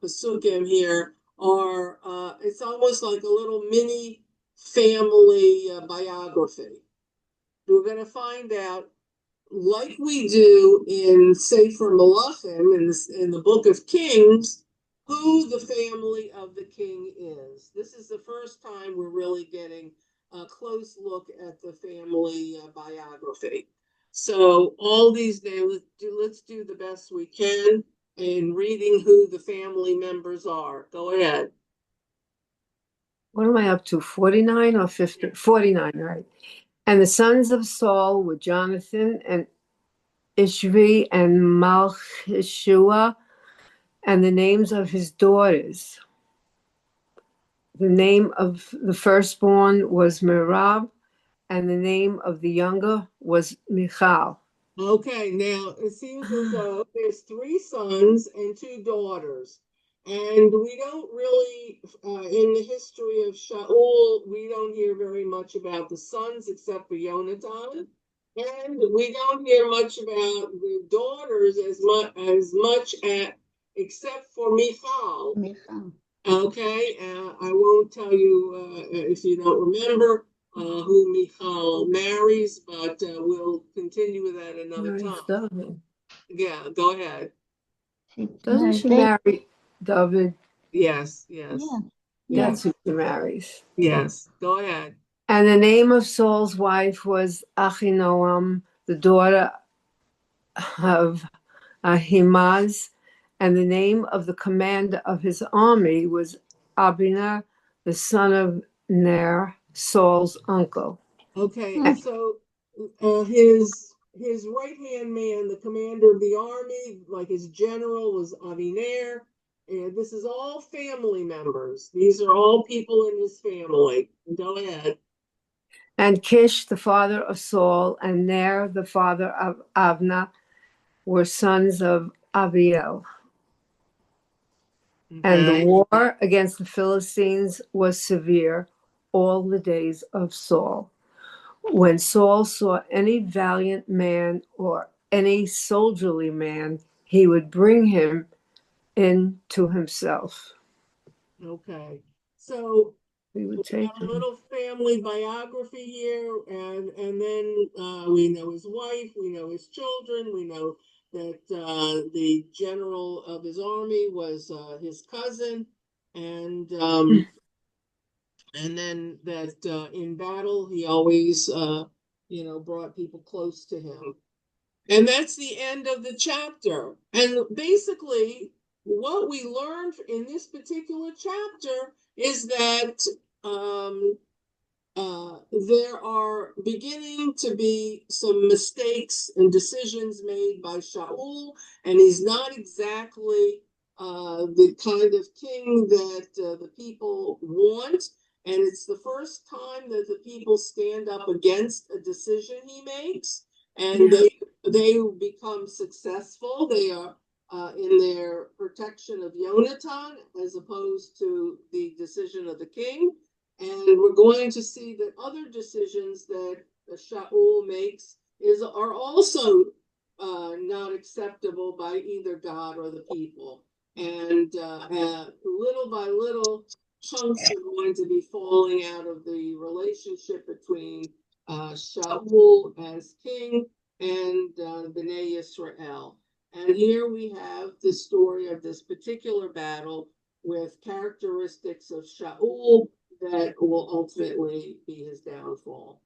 Pasukim here are it's almost like a little mini family biography. We're going to find out, like we do in Sefer Malachim, in the book of Kings, who the family of the king is. This is the first time we're really getting a close look at the family biography. So all these days, let's do the best we can in reading who the family members are. Go ahead. What am I up to? 49 or 50? 49, right? And the sons of Saul were Jonathan and Ishvi and Malchishua, and the names of his daughters. The name of the firstborn was Merab, and the name of the younger was Michal. Okay, now it seems as though there's 3 sons and 2 daughters. And we don't really, in the history of Shaul, we don't hear very much about the sons except for Yonatan. And we don't hear much about the daughters except for Michal. Okay, I won't tell you if you don't remember who Michal marries, but we'll continue with that another time. Yeah, go ahead. Doesn't she marry David? Yes. That's who she marries. Yes, go ahead. And the name of Saul's wife was Ahinoam, the daughter of Ahimaaz, and the name of the commander of his army was Abner, the son of Ner, Saul's uncle. Okay, so his right hand man, the commander of the army, like his general, was Aviner. And this is all family members. These are all people in his family. Go ahead. And Kish, the father of Saul, and Ner, the father of Abner, were sons of Abiel. Okay. And the war against the Philistines was severe all the days of Saul. When Saul saw any valiant man or any soldierly man, he would bring him in to himself. Okay, so we would take a little family biography here, and then we know his wife, we know his children, we know that the general of his army was his cousin, and then that in battle he always brought people close to him. And that's the end of the chapter. And basically, what we learned in this particular chapter is that there are beginning to be some mistakes and decisions made by Shaul, and he's not exactly the kind of king that the people want. And it's the first time that the people stand up against a decision he makes, and they become successful. They are in their protection of Yonatan as opposed to the decision of the king. And we're going to see that other decisions that Shaul makes are also not acceptable by either God or the people. And little by little, chunks are going to be falling out of the relationship between Shaul as king and Bnei Yisrael. And here we have the story of this particular battle with characteristics of Shaul that will ultimately be his downfall.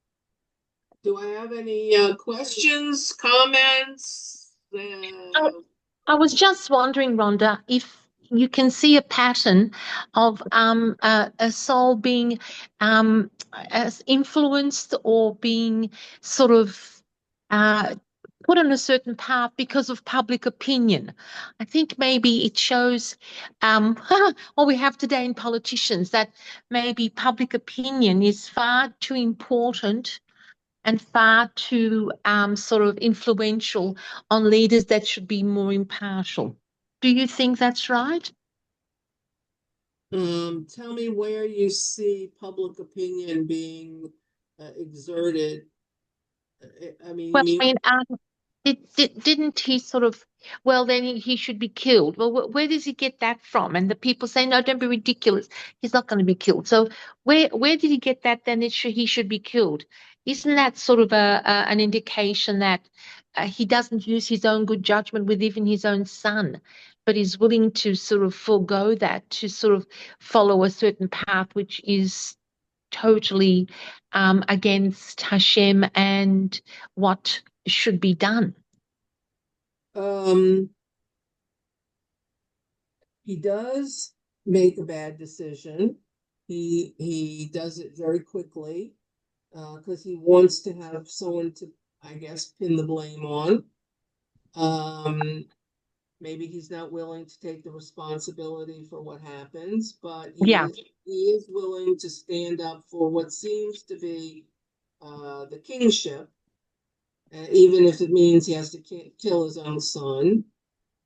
Do I have any questions, comments? I was just wondering, Rhonda, if you can see a pattern of a soul being as influenced or being sort of put on a certain path because of public opinion. I think maybe it shows what we have today in politicians, that maybe public opinion is far too important and far too sort of influential on leaders that should be more impartial. Do you think that's right? Tell me where you see public opinion being exerted. I mean, Well, I mean, didn't he sort of, well, then he should be killed. Well, where does he get that from? And the people say, no, don't be ridiculous. He's not going to be killed. So where did he get that? Then he should be killed. Isn't that sort of an indication that he doesn't use his own good judgment with even his own son, but is willing to sort of forego that to sort of follow a certain path, which is totally against Hashem and what should be done? He does make a bad decision. He does it very quickly because he wants to have someone to, I guess, pin the blame on. Maybe he's not willing to take the responsibility for what happens, but Yeah. he is willing to stand up for what seems to be the kingship, even if it means he has to kill his own son.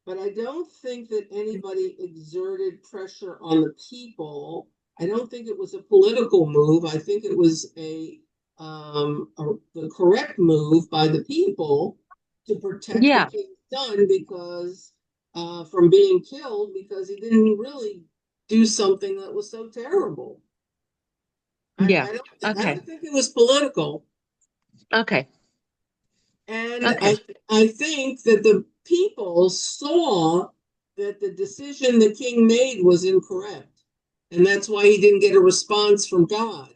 But I don't think that anybody exerted pressure on the people. I don't think it was a political move. I think it was the correct move by the people to protect Yeah. the king's son because from being killed, because he didn't really do something that was so terrible. Yeah. I Okay. don't think it was political. Okay. And Okay. I think that the people saw that the decision the king made was incorrect. And that's why he didn't get a response from God.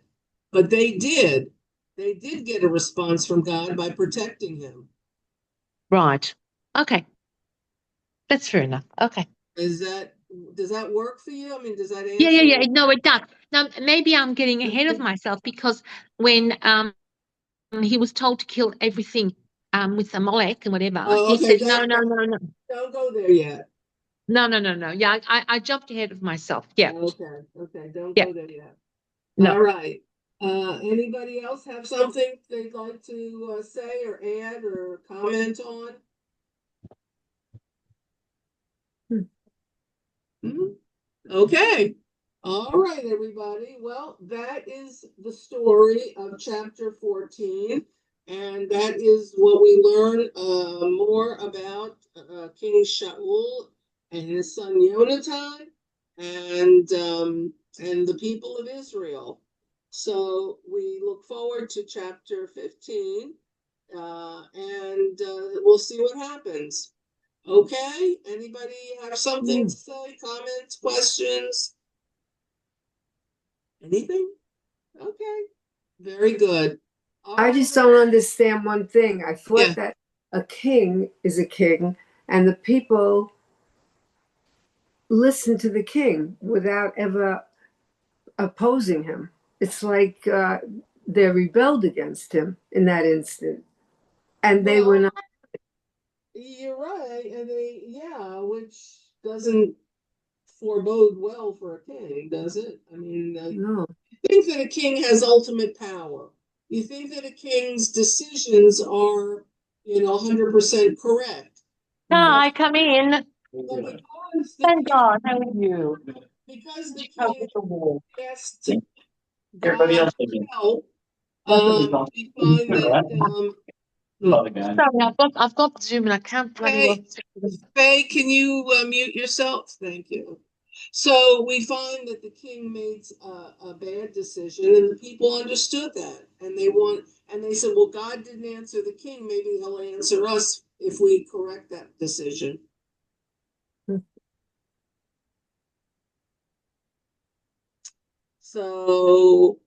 But they did. They did get a response from God by protecting him. Right. Okay. That's fair enough. Okay. Does that work for you? I mean, does that Yeah, answer? No, it does. Now, maybe I'm getting ahead of myself because when he was told to kill everything with Amalek and whatever, Oh, he okay. said, no, no, no, no. Don't go there yet. No, no, no, no. Yeah, I jumped ahead of myself. Yeah. Okay. Don't Yeah. go there yet. No. All right. Anybody else have something they'd like to say or add or comment on? Okay. All right, everybody. Well, that is the story of chapter 14. And that is what we learn more about King Shaul and his son Yonatan and the people of Israel. So we look forward to chapter 15 and we'll see what happens. Okay, anybody have something to say, comments, questions? Anything? Okay, very good. I just don't understand one thing. I thought Yeah. that a king is a king, and the people listen to the king without ever opposing him. It's like they rebelled against him in that instant, and they were Well, not. you're right, and which doesn't forebode well for a king, does it? I mean, No, you think that a king has ultimate power. You think that a king's decisions are, 100% correct. Hi, come in. But because the Thank king, God. How are you? because the How's king the wall? asked God for help, we find that Sorry, I've got Zoom and I can't bloody well. Faye, can you mute yourself? Thank you. So we find that the king made a bad decision, and the people understood that, and they said, "Well, God didn't answer the king. Maybe He'll answer us if we correct that decision." So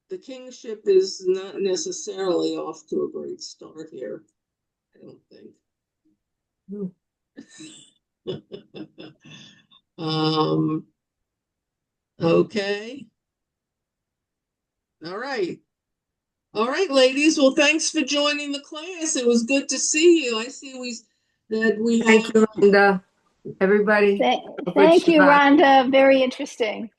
the kingship is not necessarily off to a great start here, I don't think. Okay. All right. All right, ladies. Well, thanks for joining the class. It was good to see you. I see that we have. thank you, Linda. Everybody, Thank you, Rhonda. Very interesting.